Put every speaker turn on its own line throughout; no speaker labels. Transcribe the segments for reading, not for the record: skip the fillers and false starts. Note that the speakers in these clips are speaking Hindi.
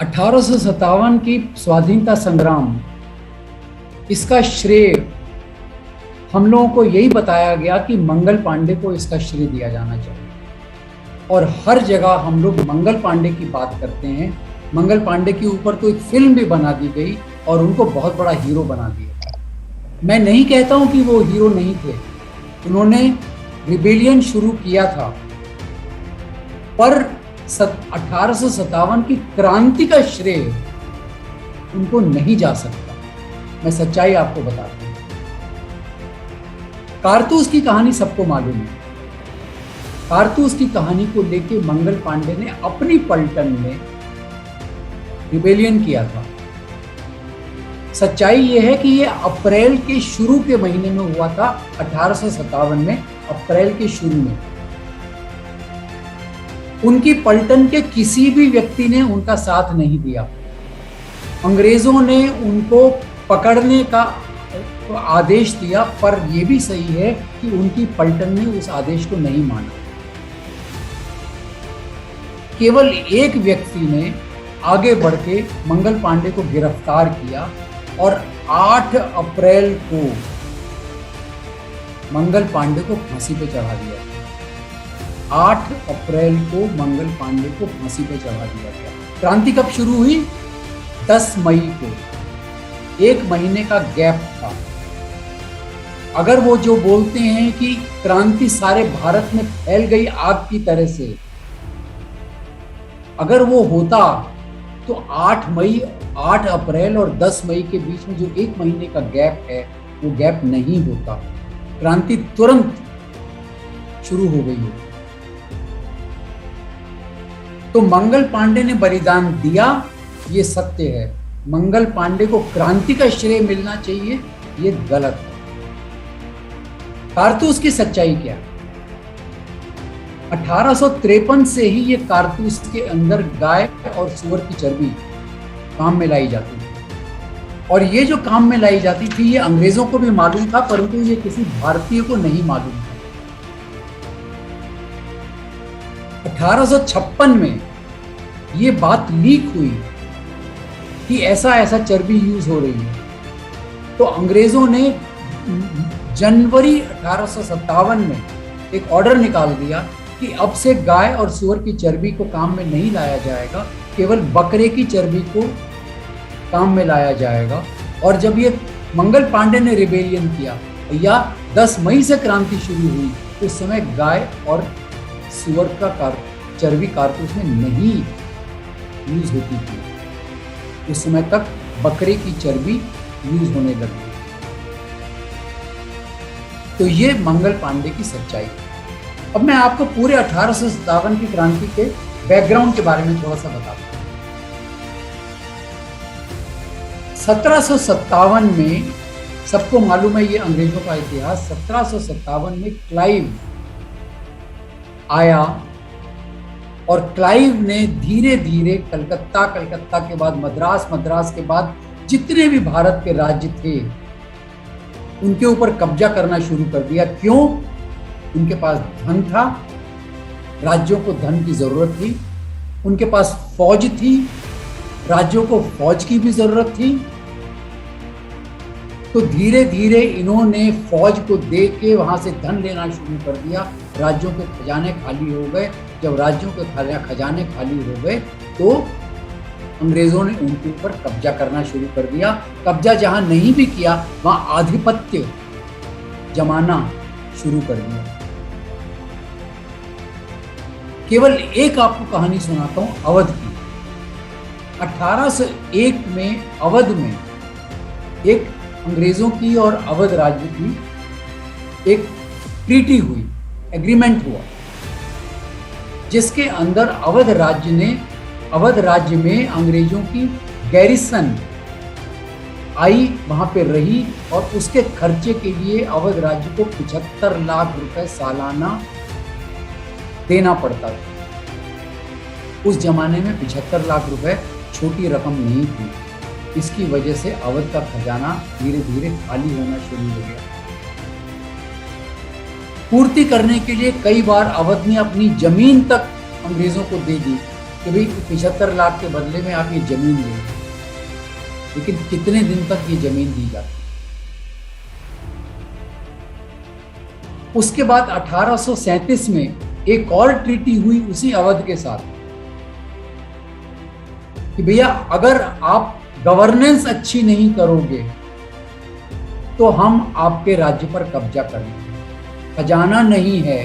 1857 की स्वाधीनता संग्राम, इसका श्रेय हम लोगों को यही बताया गया कि मंगल पांडे को इसका श्रेय दिया जाना चाहिए। और हर जगह हम लोग मंगल पांडे की बात करते हैं। मंगल पांडे के ऊपर तो एक फिल्म भी बना दी गई और उनको बहुत बड़ा हीरो बना दिया। मैं नहीं कहता हूं कि वो हीरो नहीं थे, उन्होंने रिबेलियन शुरू किया था, पर 1857 की क्रांति का श्रेय उनको नहीं जा सकता। मैं सच्चाई आपको बताता हूं। कारतूस की कहानी सबको मालूम है। कारतूस की कहानी को लेके मंगल पांडे ने अपनी पलटन में रिबेलियन किया था। सच्चाई यह है कि यह अप्रैल के शुरू के महीने में हुआ था, 1857 में, अप्रैल के शुरू में। उनकी पलटन के किसी भी व्यक्ति ने उनका साथ नहीं दिया। अंग्रेजों ने उनको पकड़ने का आदेश दिया, पर यह भी सही है कि उनकी पलटन ने उस आदेश को नहीं माना। केवल एक व्यक्ति ने आगे बढ़ के मंगल पांडे को गिरफ्तार किया और 8 अप्रैल को मंगल पांडे को फांसी पे चढ़ा दिया। 8 अप्रैल को मंगल पांडे को फांसी पे चढ़ा दिया गया। क्रांति कब शुरू हुई? 10 मई को। 1 महीने का गैप था। अगर वो जो बोलते हैं कि क्रांति सारे भारत में फैल गई आग की तरह से, अगर वो होता तो 8 अप्रैल और 10 मई के बीच में जो 1 महीने का गैप है, वो गैप नहीं होता। क्रांति तुरंत शुरू हो गई होती। तो मंगल पांडे ने बलिदान दिया, ये सत्य है। मंगल पांडे को क्रांति का श्रेय मिलना चाहिए, ये गलत है। कारतूस की सच्चाई क्या है? 1853 से ही ये कारतूस के अंदर गाय और सूअर की चर्बी काम में लाई जाती थी। और ये जो काम में लाई जाती थी, ये अंग्रेजों को भी मालूम था, परंतु ये किसी भारतीय को नहीं मालूम था। 1856 में ये बात लीक हुई कि ऐसा ऐसा चर्बी यूज हो रही है। तो अंग्रेजों ने जनवरी 1857 में एक ऑर्डर निकाल दिया कि अब से गाय और सूअर की चर्बी को काम में नहीं लाया जाएगा, केवल बकरे की चर्बी को काम में लाया जाएगा। और जब ये मंगल पांडे ने रिबेलियन किया या 10 मई से क्रांति शुरू हुई, तो उस समय गाय और सूअर का चर्बी कारतूस में नहीं यूज होती थी। उस समय तक बकरे की चर्बी यूज होने लगी। तो ये मंगल पांडे की सच्चाई है। अब मैं आपको पूरे 1857 की क्रांति के बैकग्राउंड के बारे में थोड़ा सा बताता हूं। 1757 में, सबको मालूम है ये अंग्रेजों का इतिहास, 1757 में क्लाइव आया और क्लाइव ने धीरे धीरे कलकत्ता के बाद मद्रास के बाद जितने भी भारत के राज्य थे उनके ऊपर कब्जा करना शुरू कर दिया। क्यों? उनके पास धन था, राज्यों को धन की जरूरत थी, उनके पास फौज थी, राज्यों को फौज की भी जरूरत थी। तो धीरे धीरे इन्होंने फौज को दे के वहां से धन लेना शुरू कर दिया। राज्यों के खजाने खाली हो गए। जब राज्यों के खजाने खाली हो गए तो अंग्रेजों ने उनके ऊपर कब्जा करना शुरू कर दिया। कब्जा जहां नहीं भी किया, वहां आधिपत्य जमाना शुरू कर दिया। केवल एक आपको कहानी सुनाता हूं अवध की। 1801 में अवध में एक अंग्रेजों की और अवध राज्य की एक ट्रीटी हुई, एग्रीमेंट हुआ, जिसके अंदर अवध राज्य में अंग्रेजों की गैरिसन आई, वहां पे रही और उसके खर्चे के लिए अवध राज्य को 75 लाख रुपए सालाना देना पड़ता था। उस जमाने में 75 लाख रुपए छोटी रकम नहीं थी। इसकी वजह से अवध का खजाना धीरे धीरे खाली होना शुरू हो गया। पूर्ति करने के लिए कई बार अवध ने अपनी जमीन तक अंग्रेजों को दे दी कि भाई 75 लाख के बदले में आप ये जमीन ले, लेकिन कितने दिन तक ये जमीन दी जाती। उसके बाद 1837 में एक और ट्रीटी हुई उसी अवध के साथ कि भैया अगर आप गवर्नेंस अच्छी नहीं करोगे तो हम आपके राज्य पर कब्जा करेंगे। खजाना नहीं है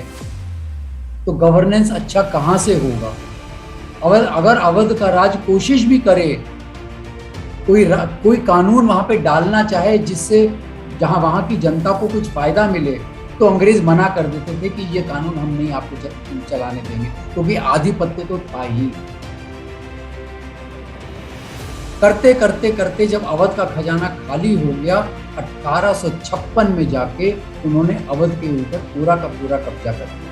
तो गवर्नेंस अच्छा कहां से होगा। अगर अवध का राज कोशिश भी करे, कोई कानून वहां पे डालना चाहे जिससे जहां वहां की जनता को कुछ फायदा मिले, तो अंग्रेज मना कर देते थे कि ये कानून हम नहीं आपको चलाने देंगे, क्योंकि आधिपत्य तो था ही। करते करते करते जब अवध का खजाना खाली हो गया, 1856 में जाके उन्होंने अवध के ऊपर पूरा का पूरा कब्जा कर लिया।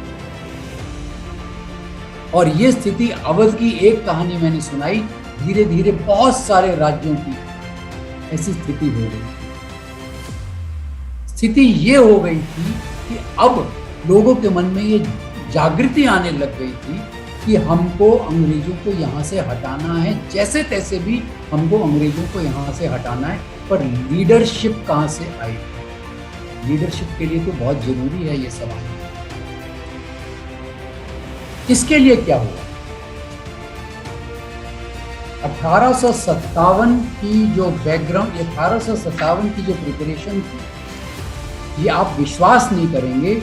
और ये स्थिति अवध की एक कहानी मैंने सुनाई, धीरे धीरे बहुत सारे राज्यों की ऐसी स्थिति हो गई। स्थिति ये हो गई थी कि अब लोगों के मन में ये जागृति आने लग गई थी कि हमको अंग्रेजों को यहाँ से हटाना है, जैसे तैसे भी हमको अंग्रेजों को यहाँ से हटाना है। पर लीडरशिप कहाँ से आई? लीडरशिप के लिए तो बहुत जरूरी है ये सवाल। इसके लिए क्या हुआ? 1857 की जो बैकग्राउंड, 1857 की जो प्रिपरेशन थी, ये आप विश्वास नहीं करेंगे,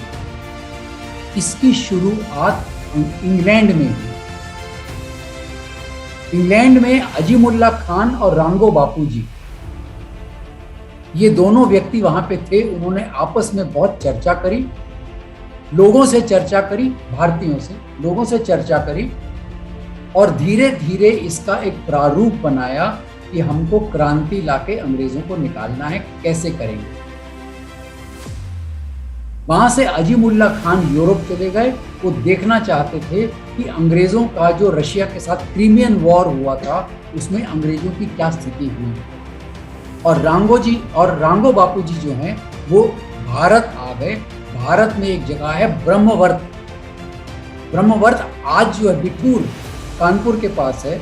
इसकी शुरुआत इंग्लैंड में हुई। इंग्लैंड में अजीमुल्ला खान और रांगो बापूजी, ये दोनों व्यक्ति वहां पे थे। उन्होंने आपस में बहुत चर्चा करी, लोगों से चर्चा करी, भारतीयों से, लोगों से चर्चा करी, और धीरे धीरे इसका एक प्रारूप बनाया कि हमको क्रांति लाके अंग्रेजों को निकालना है, कैसे करेंगे। वहां से अजीमुल्ला खान यूरोप चले गए। वो देखना चाहते थे कि अंग्रेजों का जो रशिया के साथ क्रीमियन वॉर हुआ था उसमें अंग्रेजों की क्या स्थिति हुई। और रांगो बापूजी जो हैं वो भारत आ गए। भारत में एक जगह है ब्रह्मवर्त। ब्रह्मवर्त आज जो है बिठूर, कानपुर के पास है,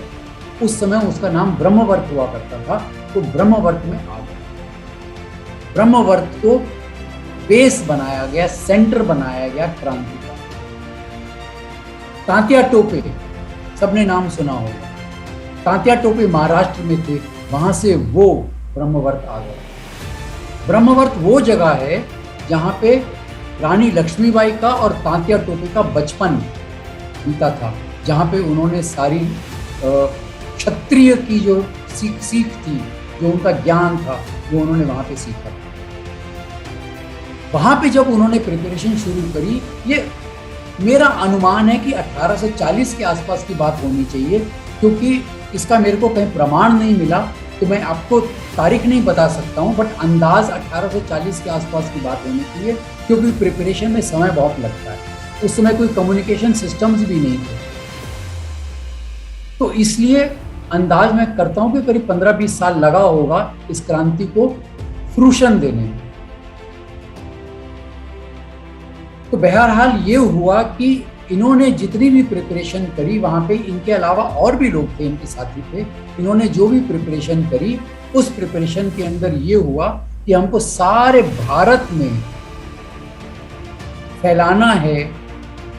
उस समय उसका नाम ब्रह्मवर्त हुआ करता था। तो ब्रह्मवर्त में आ गए। ब्रह्मवर्त को बेस बनाया गया, सेंटर बनाया गया क्रांति का। तांत्या टोपे, सबने नाम सुना होगा। तांत्या टोपे महाराष्ट्र में थे, वहां से वो ब्रह्मवर्त आ गए। ब्रह्मवर्त वो जगह है जहां पे रानी लक्ष्मीबाई का और तांत्या टोपे का बचपन बीता था, जहां पे उन्होंने सारी क्षत्रिय की जो सीख थी, जो उनका ज्ञान था, वो उन्होंने वहां पे सीखा था। वहां पे जब उन्होंने प्रिपरेशन शुरू करी, ये मेरा अनुमान है कि 1840 के आसपास की बात होनी चाहिए, क्योंकि इसका मेरे को कहीं प्रमाण नहीं मिला, तो मैं आपको तारीख नहीं बता सकता हूँ, बट अंदाज 1840 के आसपास की बात होनी चाहिए, क्योंकि प्रिपरेशन में समय बहुत लगता है। उस समय कोई कम्युनिकेशन सिस्टम्स भी नहीं थे, तो इसलिए अंदाज मैं करता हूँ कि करीब 15-20 साल लगा होगा इस क्रांति को फ्रूशन देने में। तो बहरहाल ये हुआ कि इन्होंने जितनी भी प्रिपरेशन करी, वहाँ पे इनके अलावा और भी लोग थे, इनके साथी थे, इन्होंने जो भी प्रिपरेशन करी, उस प्रिपरेशन के अंदर ये हुआ कि हमको सारे भारत में फैलाना है,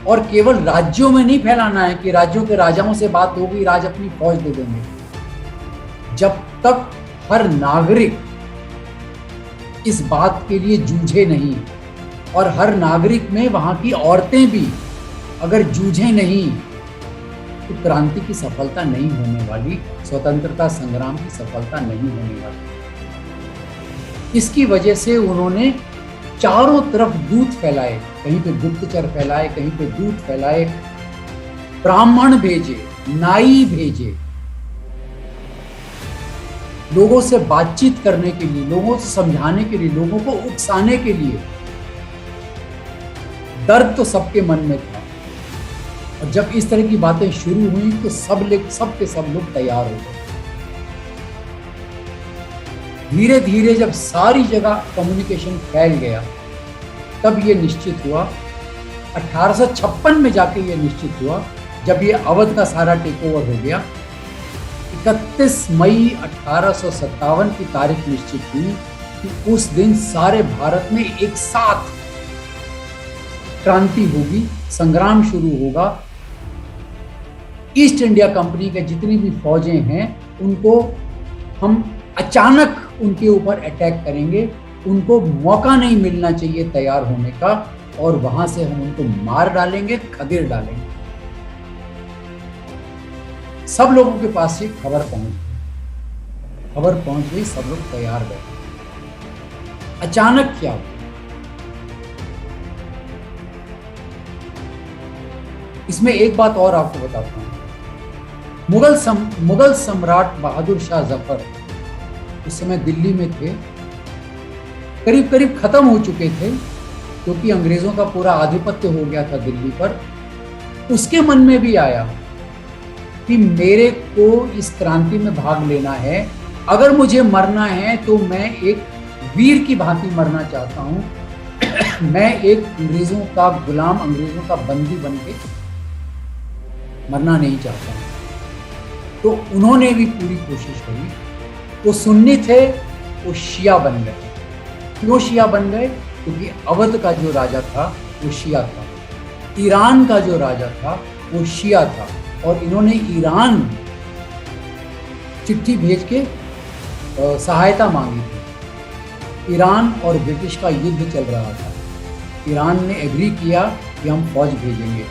और केवल राज्यों में नहीं फैलाना है कि राज्यों के राजाओं से बात होगी, राज अपनी फौज दे देंगे। जब तक हर नागरिक इस बात के लिए जूझे नहीं, और हर नागरिक में वहां की औरतें भी अगर जूझे नहीं, तो क्रांति की सफलता नहीं होने वाली, स्वतंत्रता संग्राम की सफलता नहीं होने वाली। इसकी वजह से उन्होंने चारों तरफ दूत फैलाए, कहीं पे गुप्तचर फैलाए, कहीं पे दूत फैलाए, ब्राह्मण भेजे, नाई भेजे, लोगों से बातचीत करने के लिए, लोगों से समझाने के लिए, लोगों को उकसाने के लिए। दर्द तो सबके मन में था, और जब इस तरह की बातें शुरू हुई तो सब के सब लोग तैयार हो गए। धीरे धीरे जब सारी जगह कम्युनिकेशन फैल गया, तब ये निश्चित हुआ, 1856 में जाके ये निश्चित हुआ जब ये अवध का सारा टेक ओवर हो गया, 31 मई 1857 की तारीख निश्चित हुई कि उस दिन सारे भारत में एक साथ क्रांति होगी, संग्राम शुरू होगा। ईस्ट इंडिया कंपनी के जितनी भी फौजें हैं उनको हम अचानक उनके ऊपर अटैक करेंगे, उनको मौका नहीं मिलना चाहिए तैयार होने का, और वहां से हम उनको मार डालेंगे, खदेड़ डालेंगे। सब लोगों के पास ये खबर पहुंच गई, सब लोग तैयार बैठे। अचानक क्या हुआ? इसमें एक बात और आपको बताता हूं। मुगल सम्राट बहादुर शाह जफर उस समय दिल्ली में थे, करीब करीब खत्म हो चुके थे, क्योंकि अंग्रेजों का पूरा आधिपत्य हो गया था दिल्ली पर। उसके मन में भी आया कि मेरे को इस क्रांति में भाग लेना है, अगर मुझे मरना है तो मैं एक वीर की भांति मरना चाहता हूं। मैं एक अंग्रेजों का गुलाम, अंग्रेजों का बंदी बन के मरना नहीं चाहता हूं। तो उन्होंने भी पूरी कोशिश करी। वो सुन्नी थे, वो शिया बन गए। क्यों शिया बन गए? क्योंकि अवध का जो राजा था वो शिया था, ईरान का जो राजा था वो शिया था, और इन्होंने ईरान चिट्ठी भेज के सहायता मांगी थी। ईरान और ब्रिटिश का युद्ध चल रहा था। ईरान ने एग्री किया कि हम फौज भेजेंगे।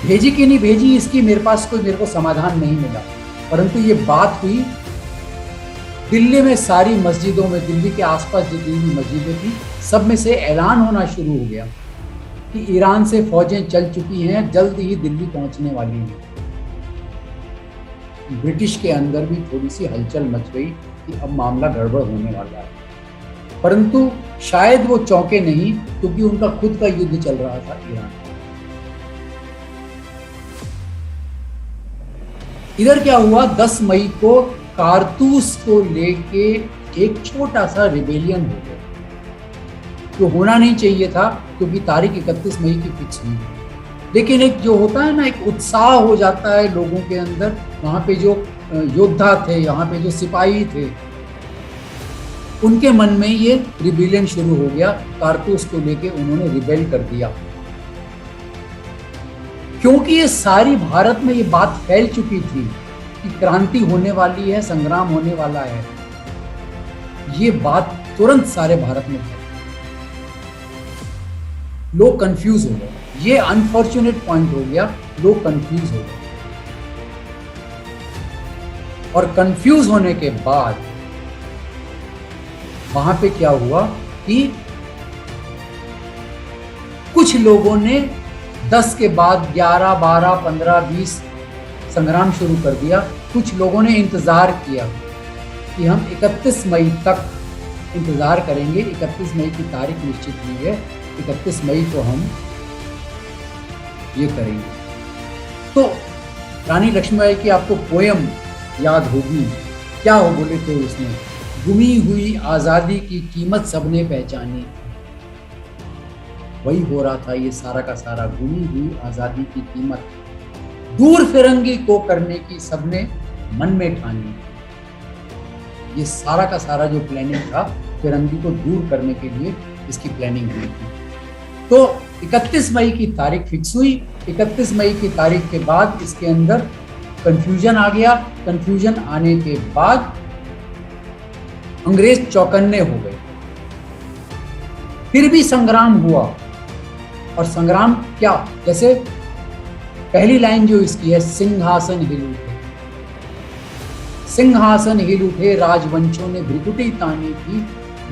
भेजी कि नहीं भेजी इसकी मेरे को समाधान नहीं मिला, परंतु ये बात हुई दिल्ली में। सारी मस्जिदों में, दिल्ली के आसपास जितनी भी मस्जिदें थी, सब में से ऐलान होना शुरू हो गया कि ईरान से फौजें चल चुकी हैं, जल्द ही दिल्ली पहुंचने वाली हैं। ब्रिटिश के अंदर भी थोड़ी सी हलचल मच गई कि अब मामला गड़बड़ होने वाला है, परंतु शायद वो चौंके नहीं, क्योंकि उनका खुद का युद्ध चल रहा था ईरान। इधर क्या हुआ, 10 मई को कारतूस को लेके एक छोटा सा रिबेलियन हो गया, जो होना नहीं चाहिए था, क्योंकि तारीख 31 मई की फिक्स हुई। लेकिन एक जो होता है ना, एक उत्साह हो जाता है लोगों के अंदर। वहां पे जो योद्धा थे, यहाँ पे जो सिपाही थे, उनके मन में ये रिबेलियन शुरू हो गया। कारतूस को लेके उन्होंने रिबेल कर दिया, क्योंकि ये सारी भारत में ये बात फैल चुकी थी कि क्रांति होने वाली है, संग्राम होने वाला है। ये बात तुरंत सारे भारत में फैली। लोग कंफ्यूज हो गए। ये अनफॉर्चुनेट पॉइंट हो गया, लोग कंफ्यूज हो गए। और कंफ्यूज होने के बाद वहां पे क्या हुआ कि कुछ लोगों ने 10 के बाद 11, 12, 15, 20 संग्राम शुरू कर दिया। कुछ लोगों ने इंतजार किया कि हम 31 मई तक इंतजार करेंगे। 31 मई की तारीख निश्चित हुई है, 31 मई को हम ये करेंगे। तो रानी लक्ष्मीबाई की आपको पोयम याद होगी। क्या हो बोले थे उसने, गुमी हुई आज़ादी की कीमत सबने पहचानी। वही हो रहा था ये सारा का सारा, गुमी हुई आज़ादी की कीमत दूर फिरंगी को करने की सबने मन में ठानी। ये सारा का सारा जो प्लानिंग था, फिरंगी को दूर करने के लिए इसकी प्लानिंग हुई थी। तो 31 मई की तारीख फिक्स हुई। 31 मई की तारीख के बाद इसके अंदर कंफ्यूजन आ गया। कंफ्यूजन आने के बाद अंग्रेज चौकन्ने हो गए। फिर भी संग्राम हुआ, और संग्राम क्या, जैसे पहली लाइन जो इसकी है, सिंहासन हिल उठे, सिंहासन हिल उठे, राजवंशों ने भ्रिकुटी तानी थी,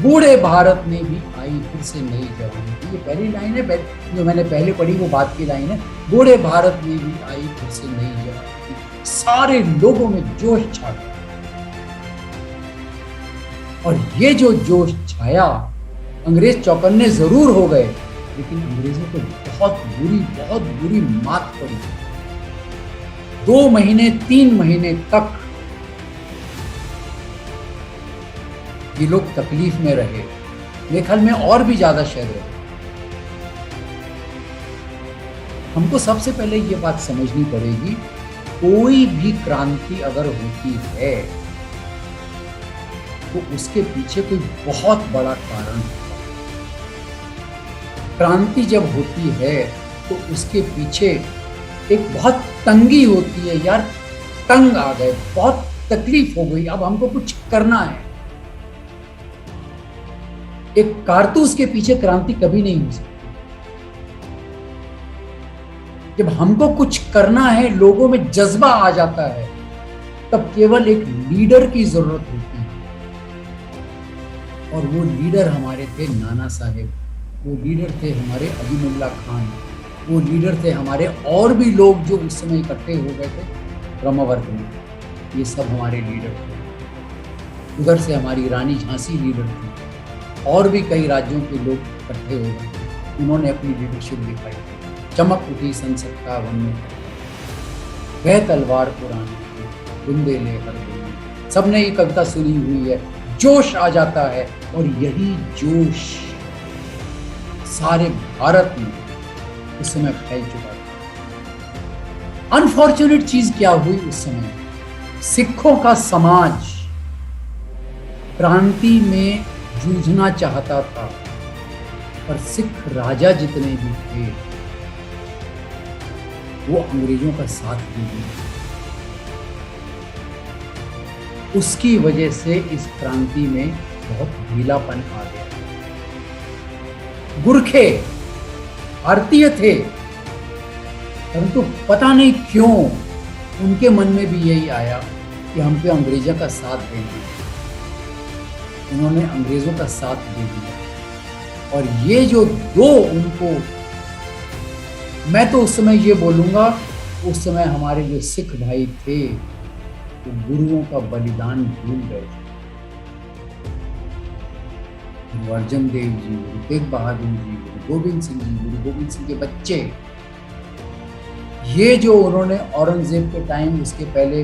बूढ़े भारत में भी आई फिर से नई जवानी थी। ये पहली लाइन है जो मैंने पहले पढ़ी, वो बात की लाइन है, बूढ़े भारत में भी आई फिर से नई जवानी थी। सारे लोगों में जोश छा गया, और ये जो जोश छाया, अंग्रेज चौकन्ने जरूर हो गए, लेकिन अंग्रेजों को बहुत बुरी मात पड़ी। 2 महीने 3 महीने तक ये लोग तकलीफ में रहे। मेरे ख्याल में और भी ज्यादा शायद रहे। हमको सबसे पहले ये बात समझनी पड़ेगी, कोई भी क्रांति अगर होती है तो उसके पीछे कोई बहुत बड़ा कारण है। क्रांति जब होती है तो उसके पीछे एक बहुत तंगी होती है, यार तंग आ गए, बहुत तकलीफ हो गई, अब हमको कुछ करना है। एक कारतूस के पीछे क्रांति कभी नहीं हो सकती। जब हमको कुछ करना है, लोगों में जज्बा आ जाता है, तब केवल एक लीडर की जरूरत होती है। और वो लीडर हमारे थे नाना साहेब, वो लीडर थे हमारे अजीमुल्ला खान, वो लीडर थे हमारे और भी लोग जो उस समय इकट्ठे हो गए थे ब्रह्मावर्त में। ये सब हमारे लीडर थे। उधर से हमारी रानी झांसी लीडर थी, और भी कई राज्यों के लोग इकट्ठे हो गए, उन्होंने अपनी लीडरशिप दिखाई। चमक उठी सन 57 में, वह तलवार पुरानी बुंदेले हर बुंदे। सबने ये कविता सुनी हुई है। जोश आ जाता है, और यही जोश सारे भारत में उस समय फैल चुका था। अनफॉर्चुनेट चीज क्या हुई उस समय, सिखों का समाज क्रांति में जूझना चाहता था, पर सिख राजा जितने भी थे वो अंग्रेजों का साथ नहीं दिया। उसकी वजह से इस क्रांति में बहुत ढीलापन आ गया। गुरखे भारतीय थे, परंतु पता नहीं क्यों उनके मन में भी यही आया कि हम पे अंग्रेजों का साथ देंगे। उन्होंने अंग्रेजों का साथ दे दिया। और ये जो दो उनको, मैं तो उस समय ये बोलूंगा, उस समय हमारे जो सिख भाई थे वो गुरुओं का बलिदान भूल गए थे। गुरु अर्जन देव जी, गुरु तेग बहादुर जी, गुरु गोविंद सिंह जी, गुरु गोविंद सिंह के बच्चे, ये जो उन्होंने औरंगजेब के टाइम, उसके पहले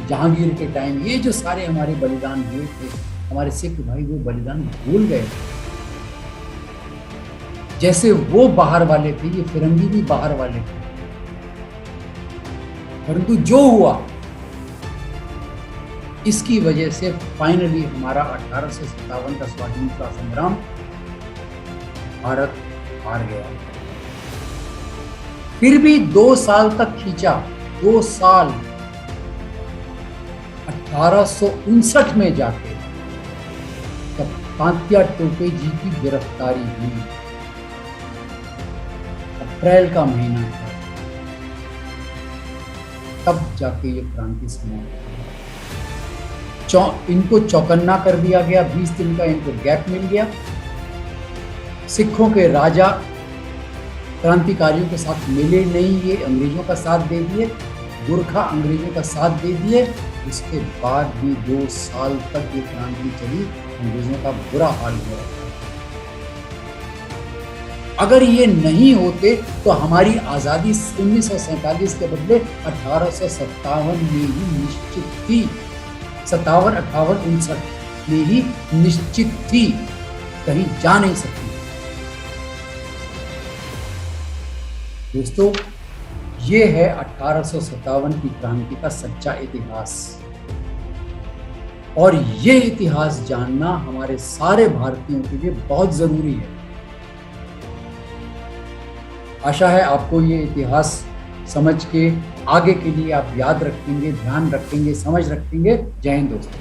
जहांगीर के टाइम, ये जो सारे हमारे बलिदान हुए थे, हमारे सिख भाई वो बलिदान भूल गए थे। जैसे वो बाहर वाले थे, ये फिरंगी भी बाहर वाले थे। परंतु जो हुआ, इसकी वजह से फाइनली हमारा 1857 का स्वाधीनता संग्राम भारत हार गया। फिर भी 2 साल तक खींचा, 2 साल, 1859 में जाके तब तात्या टोपे जी की गिरफ्तारी हुई। अप्रैल का महीना था, तब जाके ये क्रांति समाप्त हुई। इनको चौकन्ना कर दिया गया, 20 दिन का इनको गैप मिल गया। सिखों के राजा क्रांतिकारियों के साथ मिले नहीं, ये अंग्रेजों का साथ दे दिए, गुरखा अंग्रेजों का साथ दे दिए। उसके बाद भी 2 साल तक ये क्रांति चली, अंग्रेजों का बुरा हाल हुआ। अगर ये नहीं होते तो हमारी आज़ादी 1947 के बदले 1857 में ही निश्चित थी। 57, 58, 59 में ही निश्चित थी, कहीं जा नहीं सकती। दोस्तों, ये है 1857 की क्रांति का सच्चा इतिहास। और ये इतिहास जानना हमारे सारे भारतीयों के लिए बहुत जरूरी है। आशा है आपको ये इतिहास समझ के आगे के लिए आप याद रखेंगे, ध्यान रखेंगे, समझ रखेंगे। जय हिंद दोस्तों।